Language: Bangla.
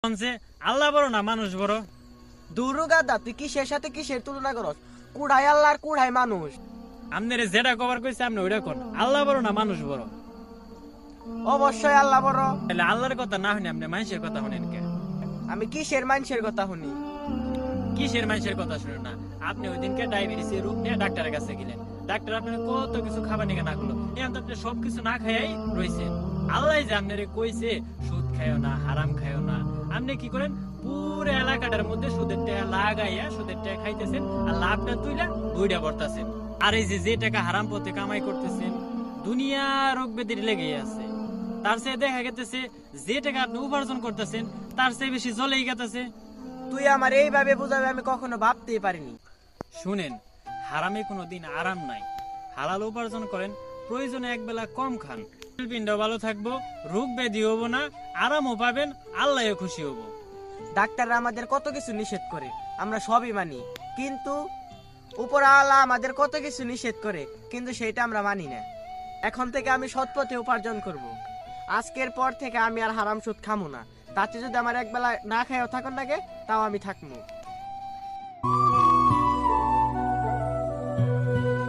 যে আল্লাহ বড় না মানুষ বড়? দুরু গাদা, তুই কিসের সাথে কিসের তুলনা করস? কুড়াই আল্লাহ আর কুড়াই মানুষ। আপনার যেটা কভার কইছে আপনি ওইটা কোন, আল্লাহ বড় না মানুষ বড়? অবশ্যই আল্লাহ বড়। তাহলে আল্লাহর কথা না শুনে আপনি মানুষের কথা শুনেন কে? আমি কিসের মানুষের কথা শুনি? কিসের মানুষের কথা শুনেন না? আপনি ওই দিনকে ডায়াবেটিস এর রোগ নিয়ে ডাক্তারের কাছে গেলেন, ডাক্তার আপনার কত কিছু খাবার নিয়ে না করলো, এখন তো আপনি সবকিছু না খাইয়াই রয়েছেন। আল্লাহ যে আপনারে কইছে সুদ খাইও না, হারাম খাইও না, আপনি কি করেন? পুরো এলাকাটার মধ্যে সুদের টাকা লাগাইয়া সুদের টাকা খাইতেছেন আর লাভটা তুইলা বইটা বর্তাছেন। আর এই যে টাকা হারাম পথে কামাই করতেছেন, দুনিয়া রোগ ব্যাধির লেগেই আছে। তার চেয়ে দেখা গেতেছে যে টাকা আপনি উপার্জন করতেছেন তার চেয়ে বেশি জ্বলেই গেতেছে। তুই আমার এইভাবে বুঝাবে আমি কখনো ভাবতেই পারিনি। শুনেন, হারামে কোনোদিন আরাম নাই। হালাল উপার্জন করেন, প্রয়োজনে একবেলা কম খান, পিণ্ডও ভালো থাকবো, রোগ ব্যাধি হবো না, আরামও পাবেন, আল্লাহও খুশি হবো। ডাক্তাররা আমাদের কত কিছু নিষেধ করে, আমরা সবই মানি, কিন্তু উপর আল্লাহ আমাদের কত কিছু নিষেধ করে, কিন্তু সেটা আমরা মানি না। এখন থেকে আমি সৎ পথে উপার্জন করব। আজকের পর থেকে আমি আর হারাম সুদ খামো না। তাতে যদি আমার একবেলা না খাইও থাকুন লাগে, তাও আমি থাকবো।